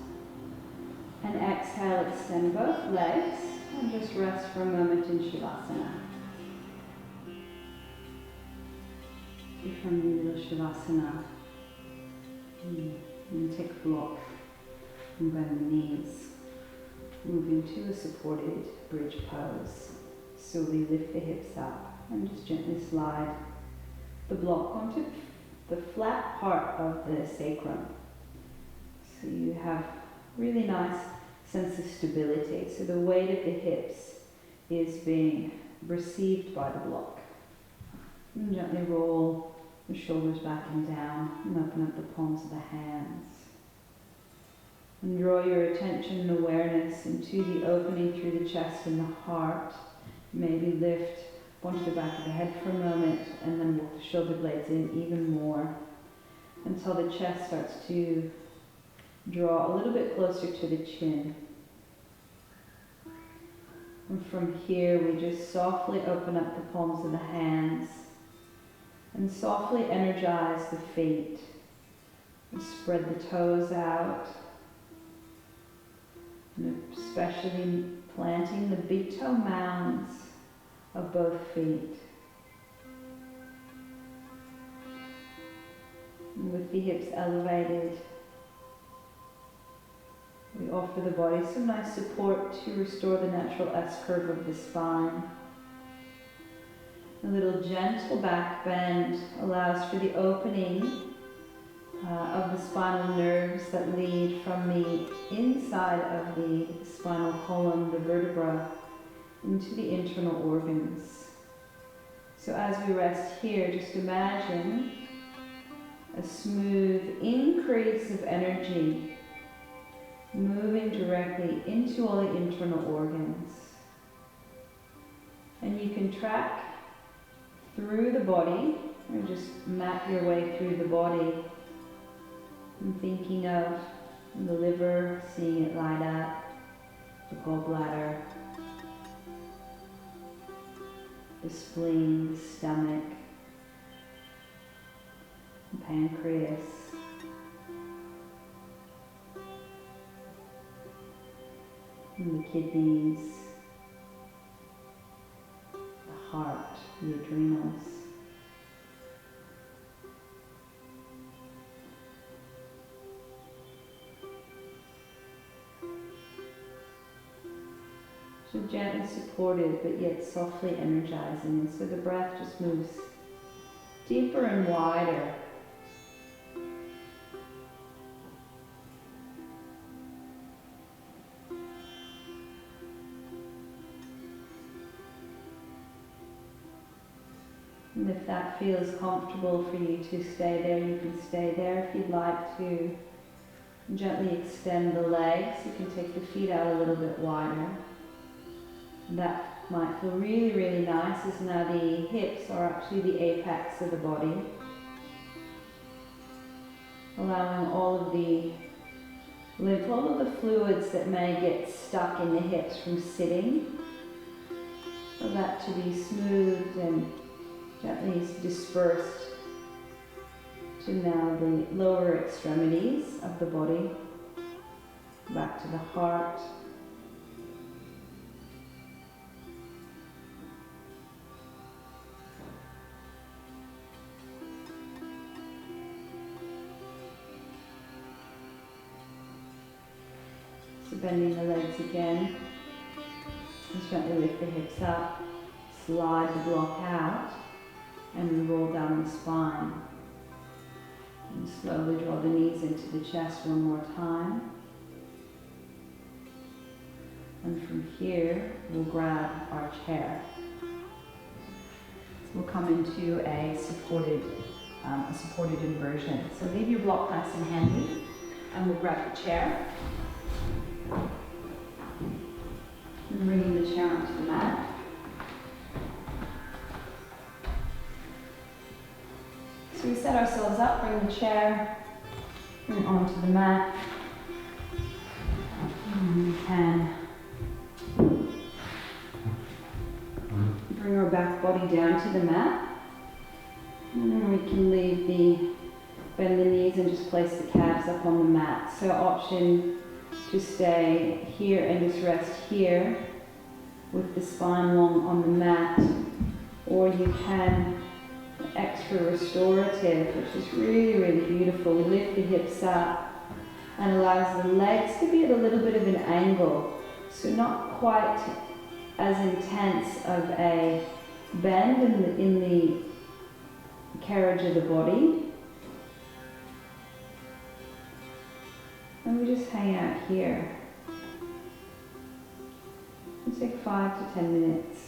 And exhale, extend both legs. And just rest for a moment in Shavasana. From the little Shavasana. And take a block and bend the knees. Move into a supported bridge pose. Slowly lift the hips up and just gently slide the block onto the flat part of the sacrum. So you have really nice sense of stability. So the weight of the hips is being received by the block. And gently roll the shoulders back and down and open up the palms of the hands. And draw your attention and awareness into the opening through the chest and the heart. Maybe lift onto the back of the head for a moment and then walk the shoulder blades in even more until the chest starts to draw a little bit closer to the chin. And from here we just softly open up the palms of the hands and softly energize the feet. And spread the toes out. And especially planting the big toe mounds of both feet. And with the hips elevated, we offer the body some nice support to restore the natural S-curve of the spine. A little gentle back bend allows for the opening of the spinal nerves that lead from the inside of the spinal column, the vertebra, into the internal organs. So as we rest here, just imagine a smooth increase of energy moving directly into all the internal organs. And you can track through the body, or just map your way through the body. I'm thinking of the liver, seeing it light up, the gallbladder, the spleen, the stomach, the pancreas, and the kidneys, the heart, the adrenals. So gently supported, but yet softly energizing. And so the breath just moves deeper and wider. And if that feels comfortable for you to stay there, you can stay there. If you'd like to gently extend the legs, you can take the feet out a little bit wider. That might feel really, really nice, as now the hips are actually the apex of the body. Allowing all of the lymph, all of the fluids that may get stuck in the hips from sitting, for that to be smoothed and gently dispersed to now the lower extremities of the body, back to the heart. So bending the legs again, just gently lift the hips up, slide the block out, and we roll down the spine. And slowly draw the knees into the chest one more time. And from here, we'll grab our chair. We'll come into a supported inversion. So leave your block nice and handy, and we'll grab the chair. And bringing the chair onto the mat. So we set ourselves up, bring the chair onto the mat. And we can bring our back body down to the mat. And then we can bend the knees and just place the calves up on the mat. So option to stay here and just rest here with the spine long on the mat, or you can extra restorative, which is really, really beautiful. We lift the hips up and allows the legs to be at a little bit of an angle, so not quite as intense of a bend in the carriage of the body. And we just hang out here. It'll take 5 to 10 minutes.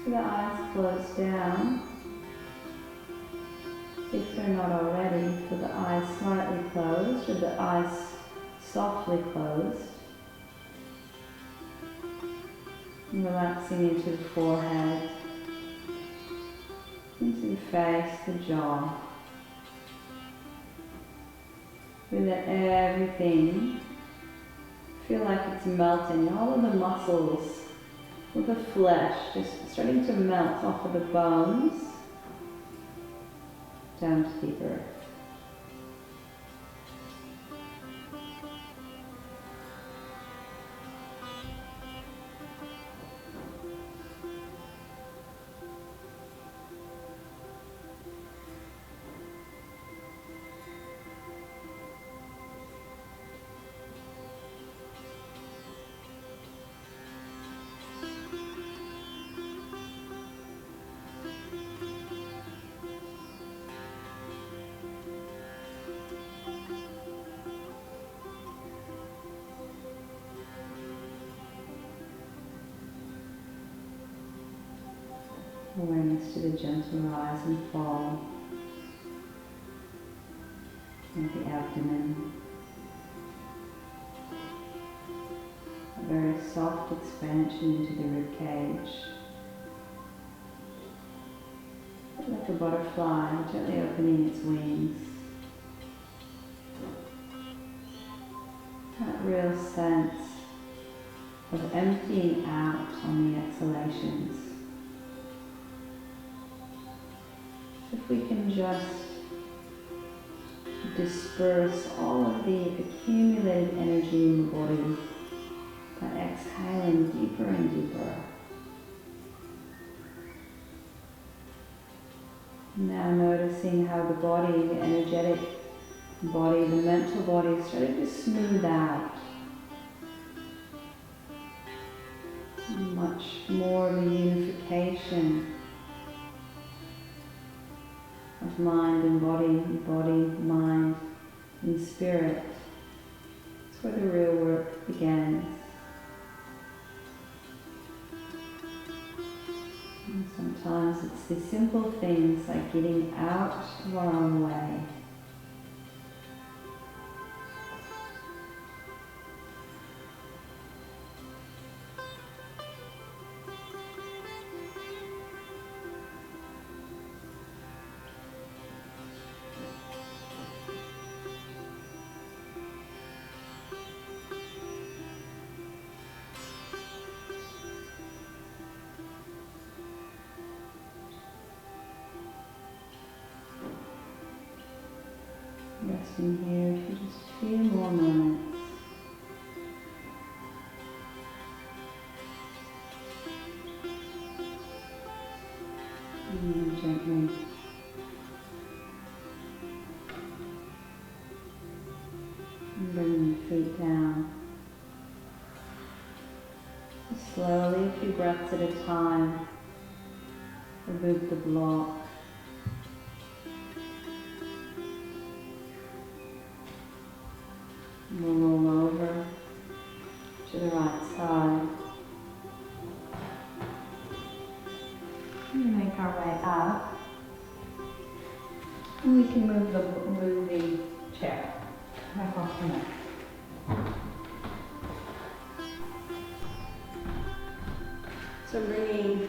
So the eyes close down, if they're not already, so the eyes slightly closed or the eyes softly closed. And relaxing into the forehead, into the face, the jaw. We let everything feel like it's melting, all of the muscles with the flesh just starting to melt off of the bones down to the earth. Awareness to the gentle rise and fall of the abdomen. A very soft expansion into the rib cage. Like a butterfly gently opening its wings. That real sense of emptying out on the exhalations. If we can just disperse all of the accumulated energy in the body by exhaling deeper and deeper. Now noticing how the body, the energetic body, the mental body is starting to smooth out. Much more of a unification of mind and body, mind and spirit. That's where the real work begins. And sometimes it's the simple things like getting out of our own way. Resting here for just a few more moments. And then gently bringing the feet down. Slowly, a few breaths at a time, remove the block. We'll roll over to the right side. And make our way up. And we can move the chair back off the mat. So bringing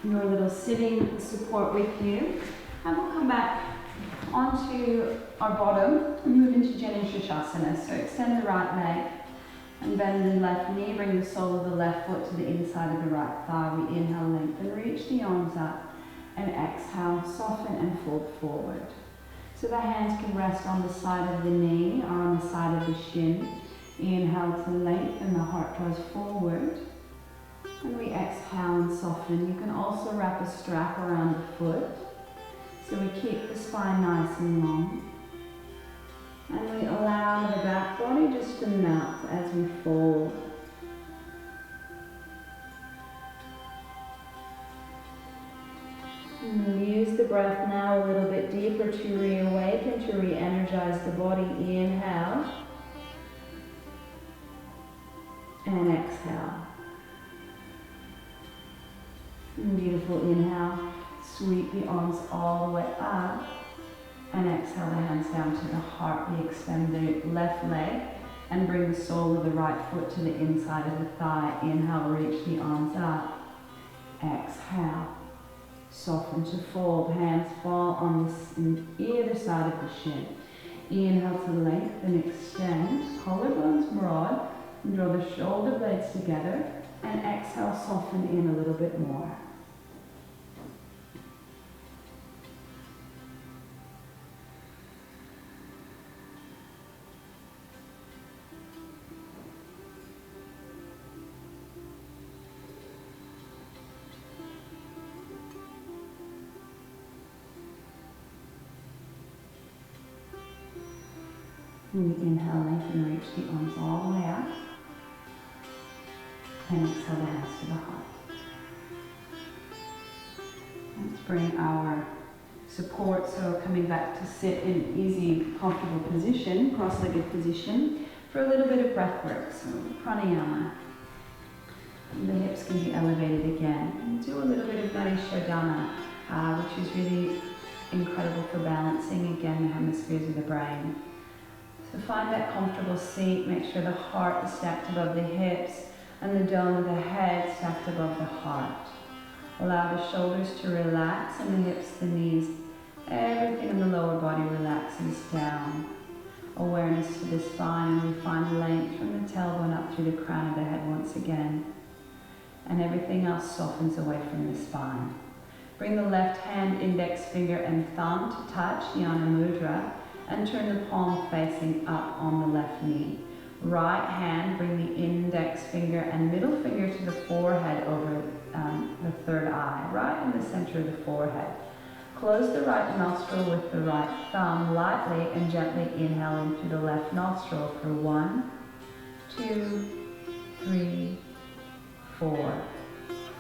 your little sitting support with you. And we'll come back onto our bottom and move into Janu Shasana. So extend the right leg and bend the left knee. Bring the sole of the left foot to the inside of the right thigh. We inhale, lengthen, reach the arms up, and exhale, soften and fold forward. So So the hands can rest on the side of the knee or on the side of the shin. Inhale to lengthen, the heart draws forward. And we exhale and soften. You can also wrap a strap around the foot. So we keep the spine nice and long. And we allow the back body just to melt as we fold. And we'll use the breath now a little bit deeper to reawaken, to re-energize the body. Inhale. And exhale. And beautiful inhale. Sweep the arms all the way up. And exhale the hands down to the heart. We extend the left leg and bring the sole of the right foot to the inside of the thigh. Inhale, reach the arms up. Exhale. Soften to fold. Hands fall on either side of the shin. Inhale to lengthen, extend. Collarbones broad. And draw the shoulder blades together. And exhale, soften in a little bit more. And we inhale, lengthen, reach the arms all the way up. And exhale the hands to the heart. Let's bring our support, so coming back to sit in easy, comfortable position, cross-legged position, for a little bit of breath work. So pranayama. And the hips can be elevated again. And do a little bit of Nadi Shodhana, which is really incredible for balancing again the hemispheres of the brain. So find that comfortable seat, make sure the heart is stacked above the hips and the dome of the head stacked above the heart. Allow the shoulders to relax and the hips, the knees, everything in the lower body relaxes down. Awareness to the spine, and we find length from the tailbone up through the crown of the head once again. And everything else softens away from the spine. Bring the left hand, index finger and thumb to touch, Dhyana Mudra, and turn the palm facing up on the left knee. Right hand, bring the index finger and middle finger to the forehead over the third eye, right in the center of the forehead. Close the right nostril with the right thumb lightly and gently inhale in through the left nostril for 1, 2, 3, 4,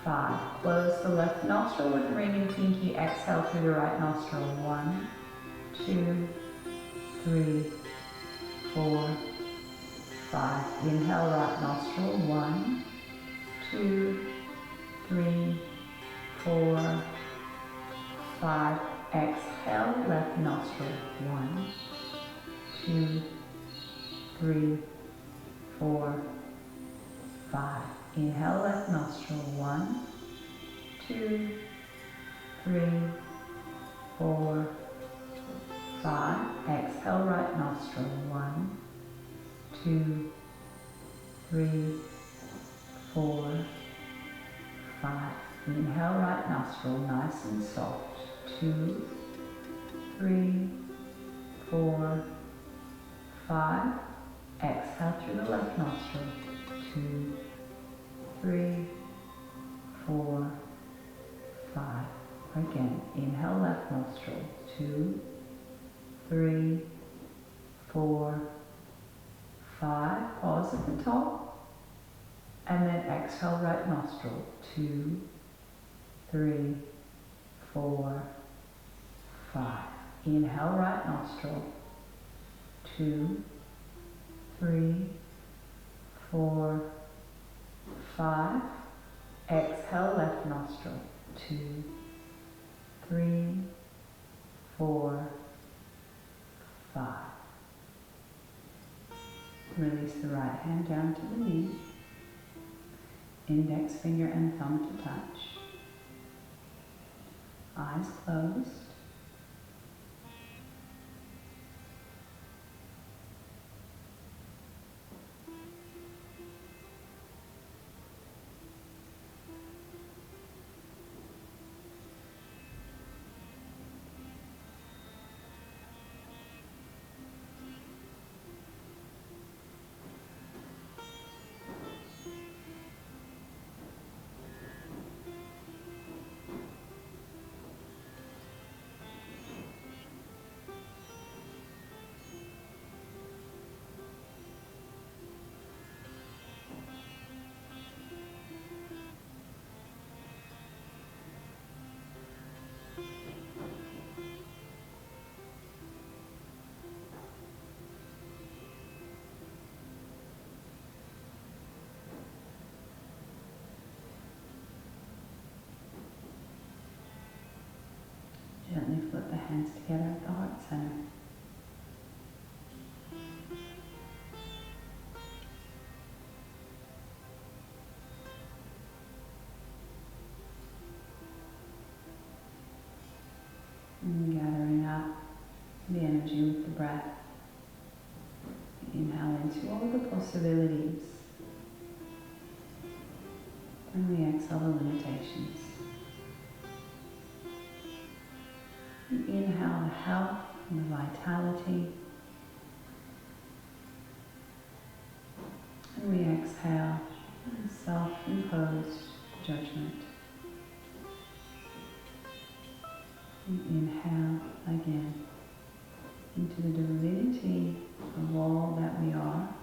5. Close the left nostril with ring and pinky. Exhale through the right nostril. 1, 2, 3, 4, 5. Inhale, right nostril. 1, 2, 3, 4, 5. Exhale, left nostril. 1, 2, 3, 4, 5. Inhale, left nostril. 1, 2, 3, 4, 5. Exhale, right nostril. 1, 2, 3, 4, 5. Inhale, right nostril, nice and soft. 2, 3, 4, 5. Exhale through the left nostril. 2, 3, 4, 5. Again, inhale, left nostril. 2, 3, 4, 5. Pause at the top. And then exhale, right nostril. 2, 3, 4, 5. Inhale, right nostril. 2, 3, 4, 5. Exhale, left nostril. 2, 3, 4, 5. Release the right hand down to the knee. Index finger and thumb to touch. Eyes closed. hands together at the heart center. And gathering up the energy with the breath. Inhale into all the possibilities. And we exhale the limitations. And inhale the health and the vitality. And we exhale the self-imposed judgment. And inhale again into the divinity of all that we are.